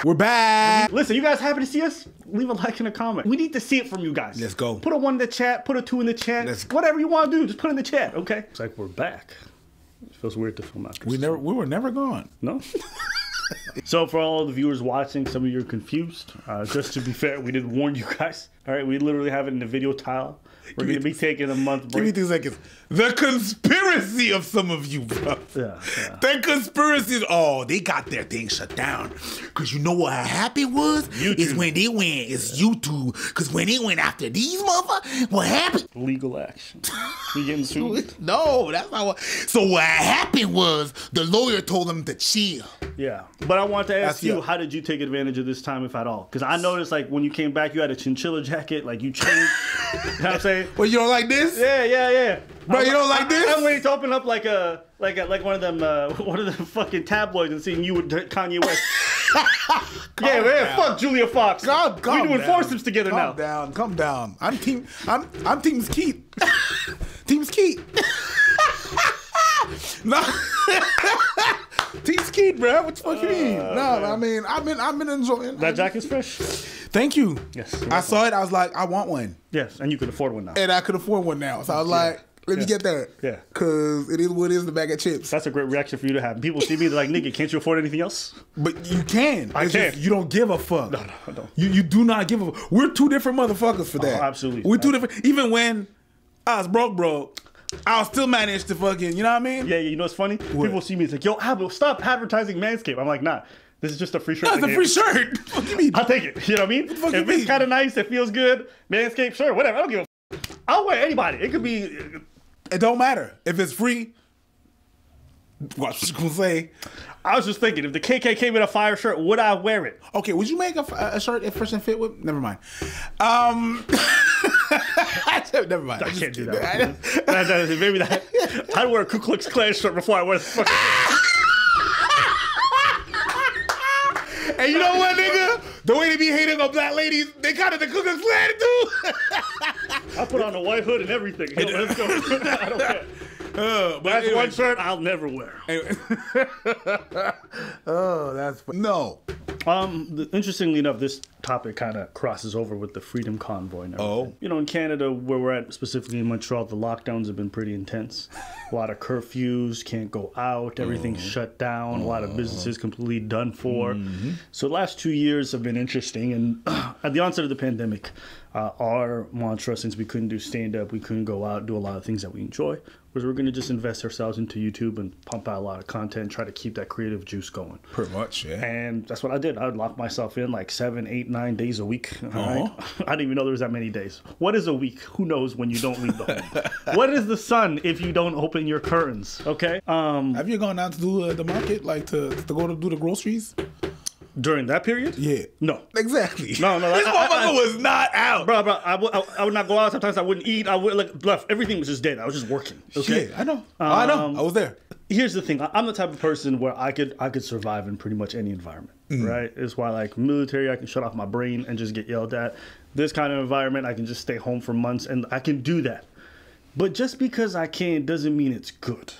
We're back. Listen, you guys happy to see us? Leave a like and a comment. We need to see it from you guys. Let's go. Put a 1 in the chat, put a 2 in the chat. Whatever you want to do, just put it in the chat, okay? It's like we're back. It feels weird to film after. We were never gone. No? So for all the viewers watching, some of you are confused. Just to be fair, we did warn you guys. All right, we literally have it in the video tile. We're going to be taking a month break. Give me 2 seconds. The conspiracy of some of you, bro. Yeah. The conspiracies. Oh, they got their thing shut down. Because you know what happened was? YouTube. Is when they went, it's YouTube. Because when they went after these motherfuckers, what happened? Legal action. You getting sued? No, that's not what. So what happened was the lawyer told them to chill. Yeah. But I want to ask you, how did you take advantage of this time, if at all? Because I noticed, like, when you came back, you had a chinchilla jacket. Like, you changed. You know what I'm saying? Well, you don't like this? Yeah. Bro, you don't like this? I'm waiting to open up like one of them fucking tabloids and seeing you with Kanye West. Yeah, fuck Julia Fox. Calm we doing down. foursomes together now. Calm down. I'm team Skeet. Team Skeet. No. Team Skeet, bro. What the fuck you mean? No, I mean, I've been enjoying. That jacket's fresh. Thank you. Yes. I saw it. I was like, I want one. Yes, and you could afford one now. And I could afford one now. So I was like, let me get that. Yeah. Because it is what it is, the bag of chips. That's a great reaction for you to have. People see me, they're like, nigga, can't you afford anything else? But you can. I can. Just, you don't give a fuck. No, I don't. You do not give a fuck. We're two different motherfuckers for that. Oh, absolutely. We're two different. Even when I was broke, I'll still manage to fucking, you know what I mean? Yeah, you know what's funny? What? People see me, it's like, yo, Abel, stop advertising Manscaped. I'm like, nah. This is just a free shirt. That's a free shirt. What do you mean? I'll take it. You know what I mean? If it's kind of nice, it feels good, Manscaped, sure, whatever. I don't give a f. I'll wear anybody. It could be. It don't matter. If it's free, what you gonna say? I was just thinking, if the KK came in a fire shirt, would I wear it? Okay, would you make a shirt if Fresh and Fit would? Never mind. Never mind. I can't do that. Maybe that. I'd wear a Ku Klux Klan shirt before I wear the fucking. And you know what, nigga? The way they be hating on black ladies, they kind of the Ku Klux Klan too. I put on a white hood and everything. Yo, let's go. I don't care. But that's anyway. One shirt I'll never wear. Anyway. Oh, that's funny. No. Interestingly enough, this topic kind of crosses over with the Freedom Convoy and everything. Oh. You know, in Canada, where we're at, specifically in Montreal, the lockdowns have been pretty intense. A lot of curfews, can't go out, everything's shut down, a lot of businesses completely done for. So the last 2 years have been interesting. And at the onset of the pandemic, our mantra, since we couldn't do stand-up, we couldn't go out, do a lot of things that we enjoy, was we're going to just invest ourselves into YouTube and pump out a lot of content, try to keep that creative juice going. Pretty much, yeah. And that's what I did. I would lock myself in like 7, 8, 9 days a week. All right? I didn't even know there was that many days. What is a week? Who knows when you don't leave the home? What is the sun if you don't open your curtains? Okay. Have you gone out to do the market, like to go to do the groceries? During that period? Yeah. No. Exactly. No. This motherfucker was not out. Bro, I would not go out. Sometimes I wouldn't eat. I would left. Everything was just dead. I was just working. Okay. Shit, I know. I know. I was there. Here's the thing. I'm the type of person where I could survive in pretty much any environment. Right? It's why, like, military, I can shut off my brain and just get yelled at. This kind of environment, I can just stay home for months, and I can do that. But just because I can doesn't mean it's good.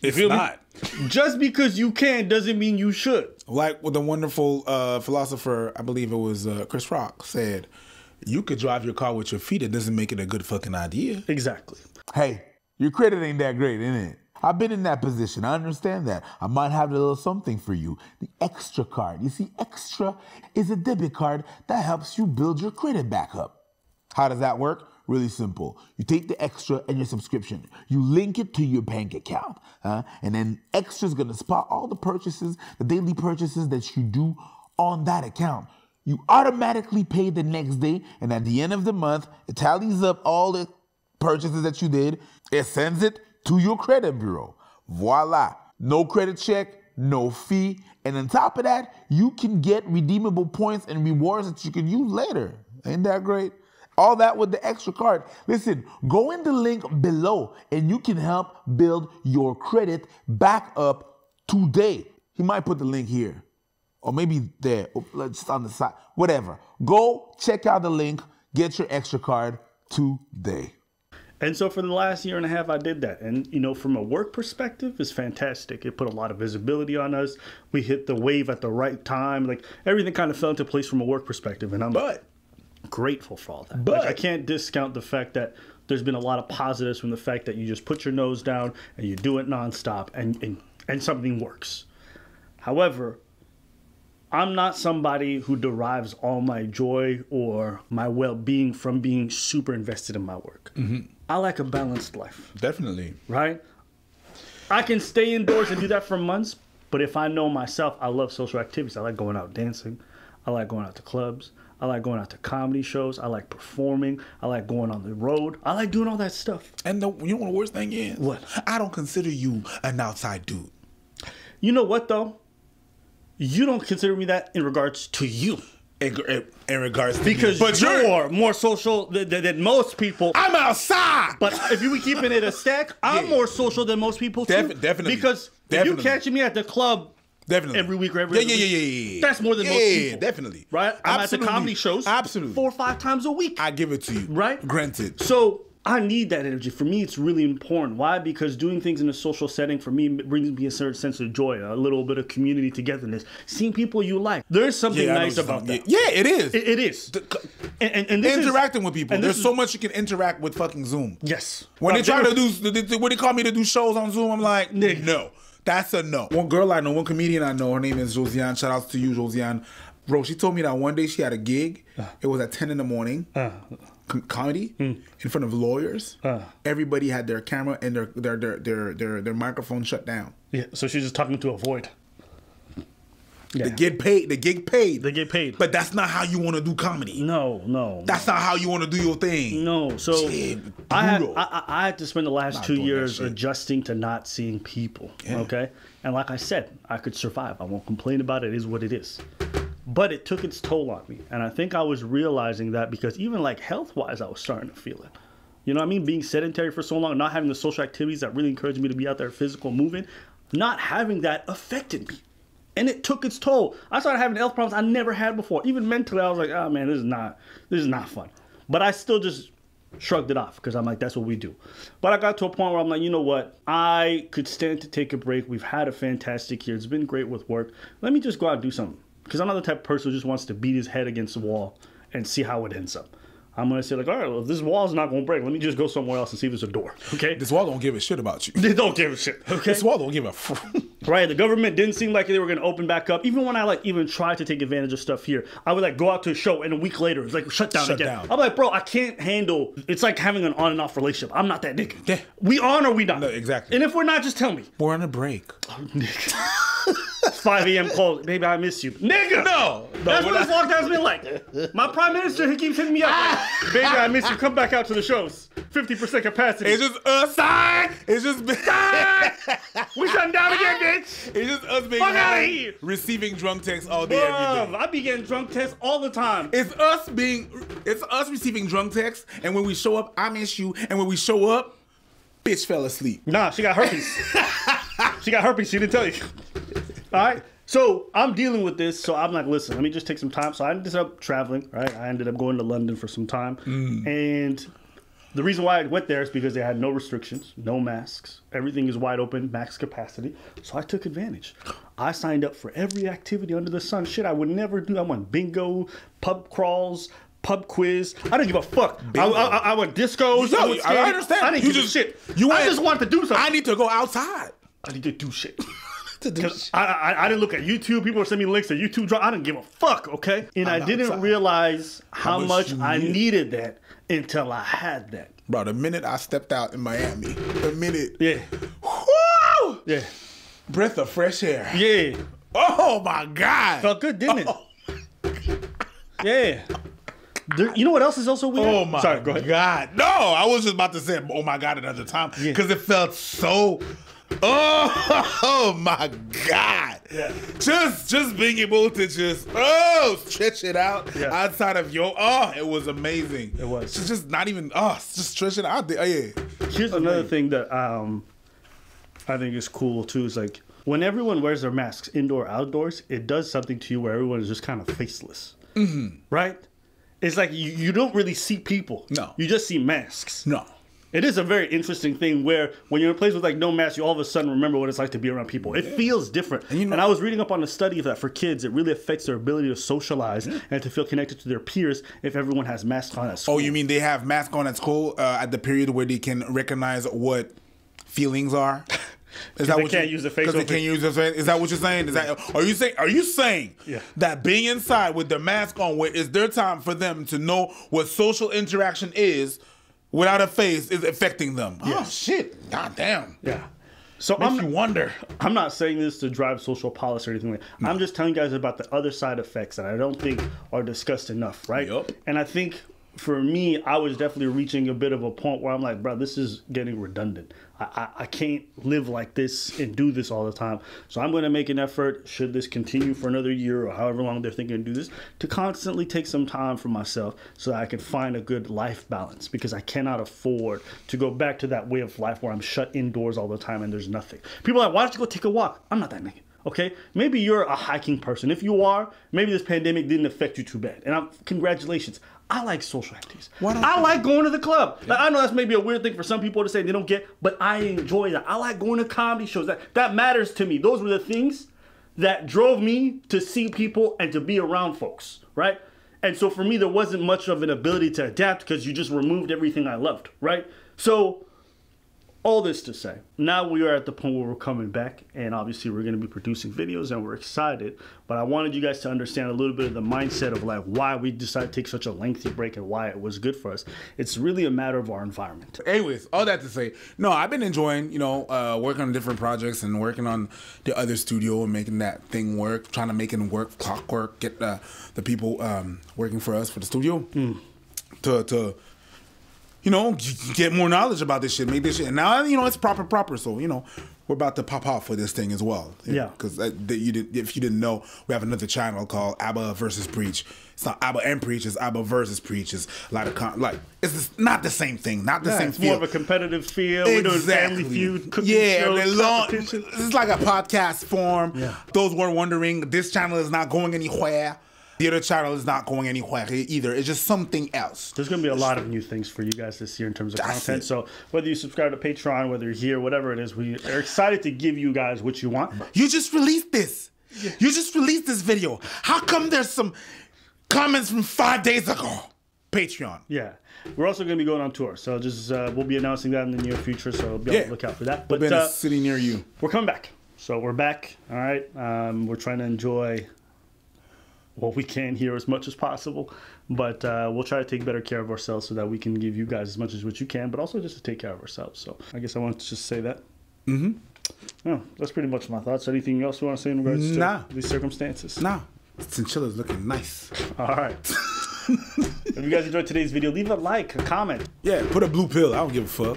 It's not. Just because you can doesn't mean you should. Like what the wonderful philosopher, I believe it was Chris Rock, said, you could drive your car with your feet. It doesn't make it a good fucking idea. Exactly. Hey, your credit ain't that great, isn't it? I've been in that position. I understand that. I might have a little something for you. The Extra card. You see, Extra is a debit card that helps you build your credit back up. How does that work? Really simple. You take the Extra and your subscription. You link it to your bank account. And then Extra's going to spot all the purchases, the daily purchases that you do on that account. You automatically pay the next day. And at the end of the month, it tallies up all the purchases that you did. It sends it to your credit bureau. Voila. No credit check, no fee. And on top of that, you can get redeemable points and rewards that you can use later. Ain't that great? All that with the Extra card. Listen, go in the link below and you can help build your credit back up today. He might put the link here or maybe there, or just on the side, whatever. Go check out the link, get your Extra card today. And so for the last year and a half, I did that. And, you know, from a work perspective, it's fantastic. It put a lot of visibility on us. We hit the wave at the right time. Like, everything kind of fell into place from a work perspective. And I'm grateful for all that. But like, I can't discount the fact that there's been a lot of positives from the fact that you just put your nose down and you do it nonstop and something works. However, I'm not somebody who derives all my joy or my well-being from being super invested in my work. I like a balanced life. Definitely. Right? I can stay indoors and do that for months, but if I know myself, I love social activities. I like going out dancing. I like going out to clubs. I like going out to comedy shows. I like performing. I like going on the road. I like doing all that stuff. And you know what the worst thing is? What? I don't consider you an outside dude. You know what, though? You don't consider me that in regards to you. In regards to because me. But you're more social than most people. I'm outside. But if you were keeping it a stack, I'm more social than most people too. Definitely. Because if you catching me at the club every week or every other week, that's more than most people. Yeah, definitely. Right? I'm at the comedy shows 4 or 5 times a week. I give it to you. Right? Granted. So I need that energy. For me, it's really important. Why? Because doing things in a social setting, for me, brings me a certain sense of joy, a little bit of community togetherness. Seeing people you like. There's something nice about that. Yeah, it is. It is. And this interacting with people. There's so much you can interact with fucking Zoom. Yes. When they try to do, when they call me to do shows on Zoom, I'm like, no. That's a no. One girl I know, one comedian I know, her name is Josiane. Shout out to you, Josiane. Bro, she told me that one day she had a gig. It was at 10 in the morning. Comedy in front of lawyers. Everybody had their camera and their microphone shut down. Yeah, so she's just talking to a void. Yeah. They get paid. They get paid. They get paid. But that's not how you want to do comedy. No. That's not how you want to do your thing. No. So I had to spend the last 2 years adjusting to not seeing people. Yeah. Okay, and like I said, I could survive. I won't complain about it. It is what it is. But it took its toll on me. And I think I was realizing that because even like health-wise, I was starting to feel it. You know what I mean? Being sedentary for so long, not having the social activities that really encouraged me to be out there physical moving, not having that affected me. And it took its toll. I started having health problems I never had before. Even mentally, I was like, oh man, this is not fun. But I still just shrugged it off because I'm like, that's what we do. But I got to a point where I'm like, you know what? I could stand to take a break. We've had a fantastic year. It's been great with work. Let me just go out and do something. Because I'm not the type of person who just wants to beat his head against the wall and see how it ends up. I'm going to say like, all right, well, if this wall's not going to break, let me just go somewhere else and see if there's a door, okay? This wall don't give a shit about you. They don't give a shit, okay? This wall don't give a Right, the government didn't seem like they were going to open back up. Even when I like even tried to take advantage of stuff here, I would like go out to a show and a week later, it's like shut down again. I'm like, bro, I can't handle, it's like having an on and off relationship. I'm not that nigga. Yeah. We on or we not? No, exactly. And if we're not, just tell me. We're on a break. Oh, nigga. 5 a.m. call. Baby, I miss you. Nigga! No! That's what this lockdown's been like. My prime minister, he keeps hitting me up. Like, baby, I miss you. Come back out to the shows. 50% capacity. It's just us. It's just... We shutting down again, bitch. It's just us being... Fuck out of here. Receiving drunk texts all day, every day. I be getting drunk texts all the time. It's us receiving drunk texts, and when we show up, I miss you, and when we show up, bitch fell asleep. Nah, she got herpes. She got herpes. She didn't tell you. All right. So I'm dealing with this. So I'm like, listen, let me just take some time. So I ended up traveling, right? I ended up going to London for some time. And the reason why I went there is because they had no restrictions, no masks. Everything is wide open, max capacity. So I took advantage. I signed up for every activity under the sun. Shit I would never do. I went bingo, pub crawls, pub quiz. I didn't give a fuck. I went discos. I understand. I didn't give a shit. I just wanted to do something. I need to go outside. I need to do shit. I didn't look at YouTube. People were sending me links to YouTube. I didn't give a fuck, okay? And I didn't realize how much I needed that until I had that. Bro, the minute I stepped out in Miami, Yeah. Whoo! Yeah. Breath of fresh air. Yeah. Oh, my God. Felt good, didn't it? Yeah. You know what else is also weird? Oh, my Sorry, go ahead. God. No, I was just about to say, oh, my God, another time. Because it felt so... Oh my God! Yeah. Just being able to just stretch it out outside of it was amazing. It was just not even just stretch it out there. Here's another thing that I think is cool too. Is like when everyone wears their masks, indoor, outdoors, it does something to you where everyone is just kind of faceless, right? It's like you don't really see people. No, you just see masks. No. It is a very interesting thing where when you're in a place with like no mask, you all of a sudden remember what it's like to be around people. It feels different. And I was reading up on a study that for kids, it really affects their ability to socialize and to feel connected to their peers if everyone has masks on at school. Oh, you mean they have masks on at school at the period where they can recognize what feelings are? Is that they what can't use the face? Because they can't use the face. Is that what you're saying? Is that are you saying that being inside with their mask on, where it's their time for them to know what social interaction is without a face is affecting them? Yeah. Oh shit! God damn. Yeah. So Makes you wonder. I'm not saying this to drive social policy or anything like that. I'm just telling you guys about the other side effects that I don't think are discussed enough, right? Yep. And I think for me, I was definitely reaching a bit of a point where I'm like, bro, this is getting redundant. I can't live like this and do this all the time. So I'm going to make an effort, should this continue for another year or however long they're thinking to do this, to constantly take some time for myself so that I can find a good life balance, because I cannot afford to go back to that way of life where I'm shut indoors all the time and there's nothing. People are like, why don't you go take a walk? I'm not that nigga. Okay, maybe you're a hiking person. If you are, maybe this pandemic didn't affect you too bad. And congratulations. I like social activities. I like going to the club. Like, I know that's maybe a weird thing for some people to say they don't get, but I enjoy that. I like going to comedy shows. That matters to me. Those were the things that drove me to see people and to be around folks, right? And so for me, there wasn't much of an ability to adapt because you just removed everything I loved, right? So all this to say, now we are at the point where we're coming back, and obviously we're going to be producing videos and we're excited, but I wanted you guys to understand a little bit of the mindset of like why we decided to take such a lengthy break and why it was good for us. It's really a matter of our environment. Anyways, all that to say, no, I've been enjoying, working on different projects and working on the other studio and making that thing work, trying to make it work, clockwork, get the people working for us for the studio to get more knowledge about this shit, make this shit. And now, it's proper. So, we're about to pop off for this thing as well. Yeah. Because if you didn't know, we have another channel called Abba versus Preach. It's not Abba and Preach, it's Abba versus Preach. It's a lot of it's not the same thing, not the same it's feel. More of a competitive feel. We're doing Family Feud, cooking shows, it's like a podcast form. Yeah. Those who are wondering, this channel is not going anywhere. The other channel is not going anywhere either. It's just something else. There's going to be a lot of new things for you guys this year in terms of content. So whether you subscribe to Patreon, whether you're here, whatever it is, we are excited to give you guys what you want. You just released this. You just released this video. How come there's some comments from 5 days ago? Patreon. Yeah. We're also going to be going on tour. So just we'll be announcing that in the near future. So be on the lookout for that. But we'll be in a city near you. We're coming back. So we're back. All right. We're trying to enjoy what we can here as much as possible, but we'll try to take better care of ourselves so that we can give you guys as much as what you can, but also just to take care of ourselves. So I guess I wanted to just say that. No, that's pretty much my thoughts. Anything else you want to say in regards to these circumstances? Nah, Chinchilla's looking nice. All right. If you guys enjoyed today's video, leave a like, a comment. Yeah, put a blue pill. I don't give a fuck.